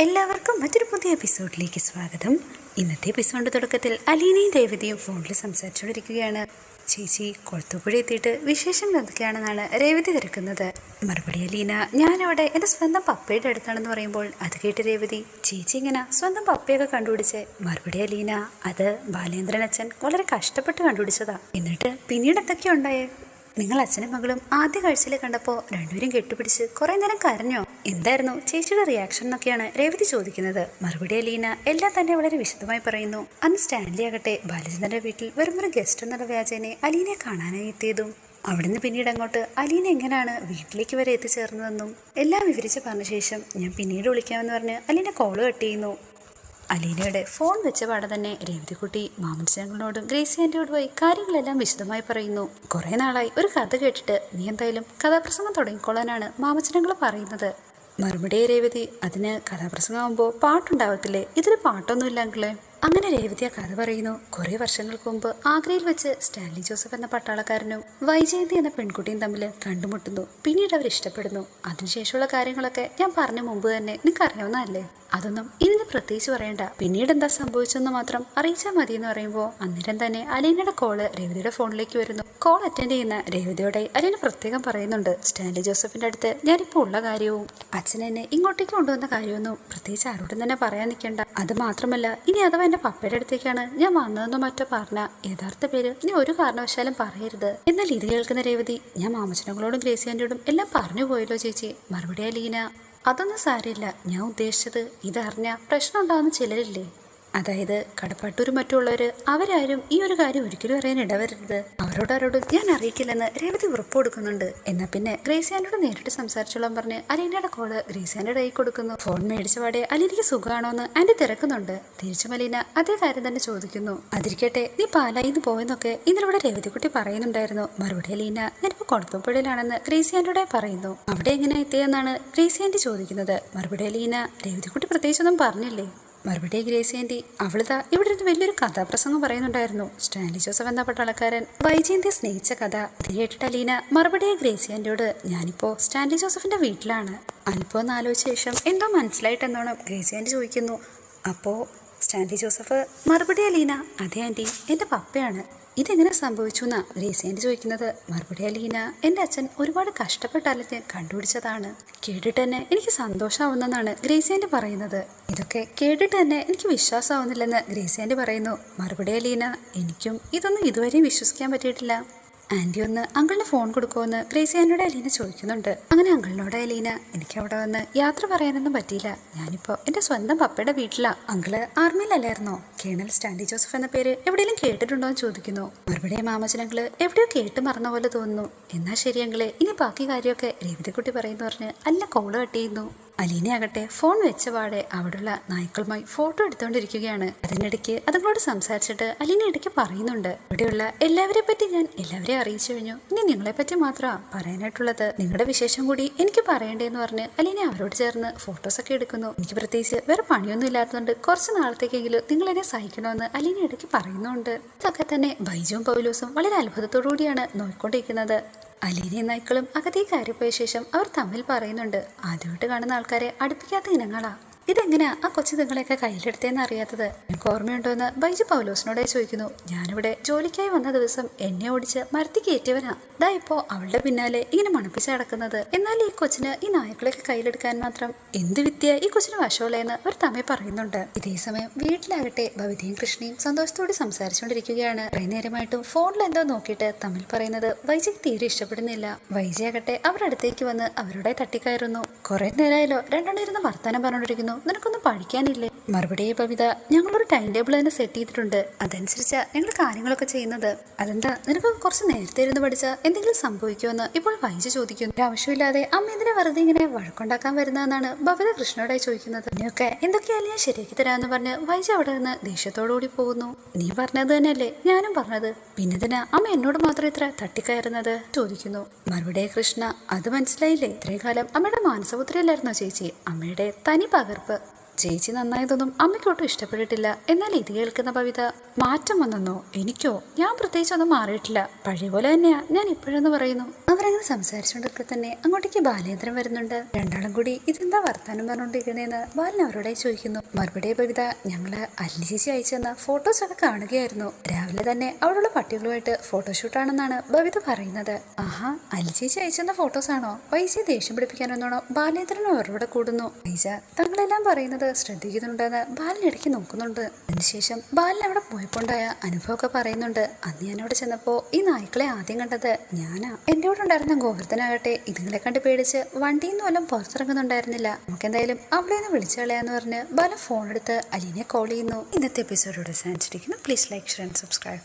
എല്ലാവർക്കും മറ്റൊരു പുതിയ എപ്പിസോഡിലേക്ക് സ്വാഗതം. ഇന്നത്തെ എപ്പിസോഡിൻ്റെ തുടക്കത്തിൽ അലീനയും രേവതിയും ഫോണിൽ സംസാരിച്ചുകൊണ്ടിരിക്കുകയാണ്. ചേച്ചി കൊളത്തുപുഴ എത്തിയിട്ട് വിശേഷം എന്തൊക്കെയാണെന്നാണ് രേവതി തിരക്കുന്നത്. മറുപടി അലീന, ഞാനവിടെ എൻ്റെ സ്വന്തം പപ്പയുടെ അടുത്താണെന്ന് പറയുമ്പോൾ അത് കേട്ട് രേവതി, ചേച്ചി ഇങ്ങനെ സ്വന്തം പപ്പയൊക്കെ കണ്ടുപിടിച്ചേ? മറുപടി അലീന, അത് ബാലേന്ദ്രൻ അച്ഛൻ വളരെ കഷ്ടപ്പെട്ട് കണ്ടുപിടിച്ചതാ. എന്നിട്ട് പിന്നീട് എന്തൊക്കെയുണ്ടായേ? നിങ്ങൾ അച്ഛനും മകളും ആദ്യ കാഴ്ചയിൽ കണ്ടപ്പോൾ രണ്ടുപേരും കെട്ടുപിടിച്ച് കുറേ നേരം കരഞ്ഞോ? എന്തായിരുന്നു ചേച്ചിയുടെ റിയാക്ഷൻ എന്നൊക്കെയാണ് രേവതി ചോദിക്കുന്നത്. മറുപടി അലീന എല്ലാം തന്നെ വളരെ വിശദമായി പറയുന്നു. അന്ന് സ്റ്റാൻലി ആകട്ടെ ബാലചന്ദ്രന്റെ വീട്ടിൽ വെറും ഒരു ഗസ്റ്റ് എന്നുള്ള വ്യാജേനെ അലീനയെ കാണാനായി എത്തിയതും അവിടുന്ന് പിന്നീട് അങ്ങോട്ട് അലീന എങ്ങനെയാണ് വീട്ടിലേക്ക് വരെ എത്തിച്ചേർന്നതെന്നും എല്ലാം വിവരിച്ച് പറഞ്ഞ ശേഷം ഞാൻ പിന്നീട് വിളിക്കാമെന്ന് പറഞ്ഞ് അലീന കോള് കട്ട് ചെയ്യുന്നു. അലീനയുടെ ഫോൺ വെച്ച പാടെ തന്നെ രേവതിക്കുട്ടി മാമൻചങ്ങളോടും ഗ്രേസി ആൻറ്റിയോടുമായി കാര്യങ്ങളെല്ലാം വിശദമായി പറയുന്നു. കുറേ നാളായി ഒരു കഥ കേട്ടിട്ട് നീ എന്തായാലും കഥാപ്രസംഗം തുടങ്ങിക്കൊള്ളാനാണ് മാമൻചങ്ങൾ പറയുന്നത്. മറുപടി രേവതി, അതിന് കഥാപ്രസംഗമാകുമ്പോൾ പാട്ടുണ്ടാവത്തില്ലേ? ഇതിൽ പാട്ടൊന്നുമില്ല അങ്കിളെ. അങ്ങനെ രേവതി ആ കഥ പറയുന്നു. കുറേ വർഷങ്ങൾക്ക് മുമ്പ് ആഗ്രയിൽ വെച്ച് സ്റ്റാൻലി ജോസഫ് എന്ന പട്ടാളക്കാരനും വൈജയന്തി എന്ന പെൺകുട്ടിയും തമ്മിൽ കണ്ടുമുട്ടുന്നു. പിന്നീട് അവർ ഇഷ്ടപ്പെടുന്നു. അതിനുശേഷമുള്ള കാര്യങ്ങളൊക്കെ ഞാൻ പറഞ്ഞ മുമ്പ് തന്നെ നിങ്ങൾക്ക് അറിയാവുന്നതല്ലേ. അതൊന്നും ഇതിന് പ്രത്യേകിച്ച് പറയണ്ട. പിന്നീട് എന്താ സംഭവിച്ചെന്ന് മാത്രം അറിയിച്ചാൽ മതി എന്ന് പറയുമ്പോൾ അന്നേരം തന്നെ അലീനയുടെ കോള് രേവതിയുടെ ഫോണിലേക്ക് വരുന്നു. കോൾ അറ്റൻഡ് ചെയ്യുന്ന രേവതിയോടെ അലീന പ്രത്യേകം പറയുന്നുണ്ട്, സ്റ്റാൻലി ജോസഫിന്റെ അടുത്ത് ഞാനിപ്പോൾ ഉള്ള കാര്യവും അച്ഛൻ എന്നെ ഇങ്ങോട്ടേക്ക് കൊണ്ടുവന്ന കാര്യമൊന്നും പ്രത്യേകിച്ച് ആരോടും തന്നെ പറയാൻ നിൽക്കേണ്ട. അത് മാത്രമല്ല, ഇനി അഥവാ എന്റെ പപ്പയുടെ അടുത്തേക്കാണ് ഞാൻ വന്നതെന്നോ മറ്റോ പറഞ്ഞ യഥാർത്ഥ പേര് നീ ഒരു കാരണവശാലും പറയരുത്. എന്നാൽ ഇത് കേൾക്കുന്ന രേവതി, ഞാൻ മാമച്ചനങ്ങളോടും ഗ്രേസി ആന്റിയോടും എല്ലാം പറഞ്ഞു പോയല്ലോ ചേച്ചി. മറുപടി അലീന, അതൊന്നും സാരമില്ല. ഞാൻ ഉദ്ദേശിച്ചത് ഇതറിഞ്ഞ പ്രശ്നം ഉണ്ടാകുന്ന ചിലരില്ലേ, അതായത് കടപ്പാട്ടൂരും മറ്റുള്ളവര്, അവരാരും ഈ ഒരു കാര്യം ഒരിക്കലും അറിയാൻ ഇടവരരുത്. അവരോടാരോടും ഞാൻ അറിയിക്കില്ലെന്ന് രേവതി ഉറപ്പ് കൊടുക്കുന്നുണ്ട്. എന്നാൽ പിന്നെ ഗ്രേസി ആന്റിയോട് നേരിട്ട് സംസാരിച്ചോളാൻ പറഞ്ഞ് അലീനയുടെ കോള് ഗ്രേസി ആന്റിയുടെ കൈ കൊടുക്കുന്നു. ഫോൺ മേടിച്ച പാടെ അലീനയ്ക്ക് സുഖമാണോ എന്ന് ആന്റി തിരക്കുന്നുണ്ട്. തിരിച്ചും അലീന അതേ കാര്യം തന്നെ ചോദിക്കുന്നു. അതിരിക്കട്ടെ, നീ പാലായിന്ന് പോയെന്നൊക്കെ ഇന്നലെ രേവതിക്കുട്ടി പറയുന്നുണ്ടായിരുന്നു. മറുപടി അലീന, ഞാനിപ്പോൾ കൊളത്തുപുഴയിലാണെന്ന് ഗ്രേസി ആന്റിയോടെ പറയുന്നു. അവിടെ എങ്ങനെ എത്തിയെന്നാണ് ഗ്രേസി ആന്റി ചോദിക്കുന്നത്. മറുപടി അലീന, രേവതിക്കുട്ടി പ്രത്യേകിച്ചൊന്നും പറഞ്ഞില്ലേ. മറുപടി ഗ്രേസി ആന്റി, അവളിതാ ഇവിടെ ഇരുന്ന് വലിയൊരു കഥാപ്രസംഗം പറയുന്നുണ്ടായിരുന്നു. സ്റ്റാൻലി ജോസഫ് എന്ന പട്ടാളക്കാരൻ വൈജയന്തിയെ സ്നേഹിച്ച കഥ. ഇത് കേട്ടിട്ട് അലീന മറുപടി ഗ്രേസി ആന്റിയോട്, ഞാനിപ്പോ സ്റ്റാൻലി ജോസഫിന്റെ വീട്ടിലാണ്. അല്പം ഒന്ന് ആലോചിച്ച ശേഷം എന്തോ മനസ്സിലായിട്ടെന്നോണം ഗ്രേസി ആന്റി ചോദിക്കുന്നു, അപ്പോ സ്റ്റാൻലി ജോസഫ്? മറുപടി അലീന, അതെ ആന്റി, എന്റെ പപ്പയാണ്. ഇതെങ്ങനെ സംഭവിച്ചു എന്നാ ഗ്രേസി ആന്റി ചോദിക്കുന്നത്. മറുപടി അലീന, എൻ്റെ അച്ഛൻ ഒരുപാട് കഷ്ടപ്പെട്ട് കണ്ടുപിടിച്ചതാണ്. കേട്ടിട്ട് തന്നെ എനിക്ക് സന്തോഷമാവുന്നെന്നാണ് ഗ്രേസി ആന്റി പറയുന്നത്. ഇതൊക്കെ കേട്ടിട്ട് തന്നെ എനിക്ക് വിശ്വാസമാവുന്നില്ലെന്ന് ഗ്രേസി ആന്റി പറയുന്നു. മറുപടി അലീന, എനിക്കും ഇതൊന്നും ഇതുവരെയും വിശ്വസിക്കാൻ പറ്റിയിട്ടില്ല. ആന്റി ഒന്ന് അങ്കിളിന് ഫോൺ കൊടുക്കുമെന്ന് ഗ്രേസി ആന്റിയോട് അലീന ചോദിക്കുന്നുണ്ട്. അങ്ങനെ അങ്കിളിനോട് അലീന, എനിക്ക് അവിടെ വന്ന് യാത്ര പറയാനൊന്നും പറ്റിയില്ല. ഞാനിപ്പോ എന്റെ സ്വന്തം പപ്പയുടെ വീട്ടിലാ. അങ്കിള് ആർമിയിലല്ലായിരുന്നോ? കേണൽ സ്റ്റാൻലി ജോസഫ് എന്ന പേര് എവിടെയെങ്കിലും കേട്ടിട്ടുണ്ടോ എന്ന് ചോദിക്കുന്നു. മറുപടി മാമച്ചനങ്ങള് എവിടെയോ കേട്ട് മറന്ന പോലെ തോന്നുന്നു. എന്നാ ശരി അങ്കിളെ, ഇനി ബാക്കി കാര്യമൊക്കെ രേവതിക്കുട്ടി പറയുന്നു പറഞ്ഞ് അല്ല കോള് കട്ട് ചെയ്യുന്നു. അലീനയാകട്ടെ ഫോൺ വെച്ച പാടെ അവിടെയുള്ള നായ്ക്കളുമായി ഫോട്ടോ എടുത്തുകൊണ്ടിരിക്കുകയാണ്. അതിനിടയ്ക്ക് അതുങ്ങളോട് സംസാരിച്ചിട്ട് അലീന ഇടയ്ക്ക് പറയുന്നുണ്ട്, ഇവിടെയുള്ള എല്ലാവരെ പറ്റി ഞാൻ എല്ലാവരെയും അറിയിച്ചു കഴിഞ്ഞു. ഇനി നിങ്ങളെ പറ്റി മാത്രമാണ് പറയാനായിട്ടുള്ളത്. നിങ്ങളുടെ വിശേഷം കൂടി എനിക്ക് പറയണ്ടേന്ന് പറഞ്ഞ് അലീന അവരോട് ചേർന്ന് ഫോട്ടോസൊക്കെ എടുക്കുന്നു. എനിക്ക് പ്രത്യേകിച്ച് വേറെ പണിയൊന്നും ഇല്ലാത്തതുകൊണ്ട് കുറച്ച് നാളത്തേക്കെങ്കിലും നിങ്ങൾ എന്നെ സഹിക്കണമെന്ന് അലീന ഇടയ്ക്ക് പറയുന്നുണ്ട്. ഇതൊക്കെ തന്നെ ബൈജുവും പൗലോസും വളരെ അത്ഭുതത്തോടു കൂടിയാണ് നോക്കിക്കൊണ്ടിരിക്കുന്നത്. അലീനയും നായ്ക്കളും അകത്തേക്ക് കയറിപ്പോയ ശേഷം അവർ തമ്മിൽ പറയുന്നുണ്ട്, ആദ്യമായിട്ട് കാണുന്ന ആൾക്കാരെ അടുപ്പിക്കാത്ത ഇനങ്ങളാ. ഇതെങ്ങനെയാ ആ കൊച്ചു നിങ്ങളെയൊക്കെ കയ്യിലെടുത്തേന്ന് അറിയാത്തത്? എനിക്ക് ഓർമ്മയുണ്ടോ എന്ന് ബൈജു പൗലോസിനോടെ ചോദിക്കുന്നു. ഞാനിവിടെ ജോലിക്കായി വന്ന ദിവസം എന്നെ ഓടിച്ച് മരത്തി കയറ്റിയവനാ. ദാ ഇപ്പോ അവളുടെ പിന്നാലെ ഇങ്ങനെ മണപ്പിച്ച് നടക്കുന്നത്. എന്നാൽ ഈ കൊച്ചിന് ഈ നായ്ക്കളെയൊക്കെ കയ്യിലെടുക്കാൻ മാത്രം എന്ത് വിദ്യ ഈ കൊച്ചിന് വശമുള്ളതെന്ന് അവർ തമ്മിൽ പറയുന്നുണ്ട്. ഇതേസമയം വീട്ടിലാകട്ടെ ഭവിതയും കൃഷ്ണയും സന്തോഷത്തോടെ സംസാരിച്ചുകൊണ്ടിരിക്കുകയാണ്. കുറേ നേരമായിട്ടും ഫോണിൽ എന്തോ നോക്കിയിട്ട് തമ്മിൽ പറയുന്നത് വൈജയ്ക്ക് തീരെ ഇഷ്ടപ്പെടുന്നില്ല. വൈജയാകട്ടെ അവരുടെ അടുത്തേക്ക് വന്ന് അവരുടെ തട്ടിക്കയറുന്നു. കുറെ നേരമായാലോ രണ്ടെണ്ണം ഇരുന്ന് വർത്താനം പറഞ്ഞുകൊണ്ടിരിക്കുന്നു. നിനക്കൊന്നും പഠിക്കാനില്ലേ? മറുപടി ഭവിത, ഞങ്ങളൊരു ടൈം ടേബിൾ തന്നെ സെറ്റ് ചെയ്തിട്ടുണ്ട്. അതനുസരിച്ചാ ഞങ്ങൾ കാര്യങ്ങളൊക്കെ ചെയ്യുന്നത്. അതെന്താ, നിനക്ക് കുറച്ച് നേരത്തെ ഇരുന്ന് പഠിച്ചാൽ എന്തെങ്കിലും സംഭവിക്കുമെന്ന് ഇപ്പോൾ വൈജ ചോദിക്കുന്നു. ആവശ്യമില്ലാതെ അമ്മ എന്തിനാ വെറുതെ ഇങ്ങനെ വഴക്കുണ്ടാക്കാൻ വരുന്നതെന്നാണ് ഭവിത കൃഷ്ണയോടായി ചോദിക്കുന്നത്. ഇതിനൊക്കെ എന്തൊക്കെയായാലും ഞാൻ ശരിയാക്കി തരാമെന്ന് പറഞ്ഞ് വൈജ അവിടെ നിന്ന് ദേഷ്യത്തോടുകൂടി പോകുന്നു. നീ പറഞ്ഞത് തന്നെയല്ലേ ഞാനും പറഞ്ഞത്, പിന്നെതിനാ അമ്മ എന്നോട് മാത്രം ഇത്ര തട്ടിക്കയറുന്നത് ചോദിക്കുന്നു. മറുപടി കൃഷ്ണ, അത് മനസ്സിലായില്ലേ? ഇത്രയും കാലം അമ്മയുടെ മാനസപുത്രിയല്ലായിരുന്നോ ചേച്ചി? അമ്മയുടെ തനി പകർപ്പ്. ചേച്ചി നന്നായതൊന്നും അമ്മയ്ക്കൊട്ടും ഇഷ്ടപ്പെട്ടിട്ടില്ല. എന്നാൽ ഇത് കേൾക്കുന്ന ഭവിത, മാറ്റം വന്നെന്നോ? എനിക്കോ? ഞാൻ പ്രത്യേകിച്ചൊന്നും മാറിയിട്ടില്ല, പഴയ പോലെ തന്നെയാ ഞാൻ ഇപ്പോഴെന്ന് പറയുന്നു. അവരങ്ങനെ സംസാരിച്ചുകൊണ്ടൊക്കെ തന്നെ അങ്ങോട്ടേക്ക് ബാലേന്ദ്രൻ വരുന്നുണ്ട്. രണ്ടാളും കൂടി ഇതെന്താ വർത്താനം പറഞ്ഞുകൊണ്ടിരിക്കുന്നതെന്ന് ബാലൻ അവരോടെ ചോദിക്കുന്നു. മറുപടി ഭവിത, ഞങ്ങള് അല്ലി ചേച്ചി അയച്ചെന്ന ഫോട്ടോസ് ഒക്കെ കാണുകയായിരുന്നു. രാവിലെ തന്നെ അവളുടെ പട്ടികളുമായിട്ട് ഫോട്ടോഷൂട്ടാണെന്നാണ് ഭവിത പറയുന്നത്. ആഹാ, അല്ലി ചേച്ചി അയച്ചെന്ന ഫോട്ടോസ് ആണോ? വൈസിയെ ദേഷ്യം പിടിപ്പിക്കാനെന്നോണോ ബാലേന്ദ്രൻ അവരോട് കൂടുന്നു. വൈസ തങ്ങളെല്ലാം പറയുന്നത് ശ്രദ്ധിക്കുന്നുണ്ടെന്ന് ബാലൻ ഇടയ്ക്ക് നോക്കുന്നുണ്ട്. അതിനുശേഷം ബാലൻ അവിടെ പോയപ്പോണ്ടായ അനുഭവമൊക്കെ പറയുന്നുണ്ട്. അന്ന് ഞാൻ അവിടെ ചെന്നപ്പോ ഈ നായ്ക്കളെ ആദ്യം കണ്ടത് ഞാനാ. എന്റെ കൂടെ ഉണ്ടായിരുന്ന ഗോവർദ്ധനാകട്ടെ ഇതുങ്ങളെ കണ്ട് പേടിച്ച് വണ്ടിയിൽ നിന്ന് വല്ലതും പുറത്തിറങ്ങുന്നുണ്ടായിരുന്നില്ല. നമുക്കെന്തായാലും അവളെ ഒന്ന് വിളിച്ചു കളയാന്ന് പറഞ്ഞ് ബാലൻ ഫോൺ എടുത്ത് അലീനെ കോൾ ചെയ്യുന്നു. ഇന്നത്തെ എപ്പിസോഡോട് അവസാനിച്ചിരിക്കുന്നു. Please like, share and subscribe.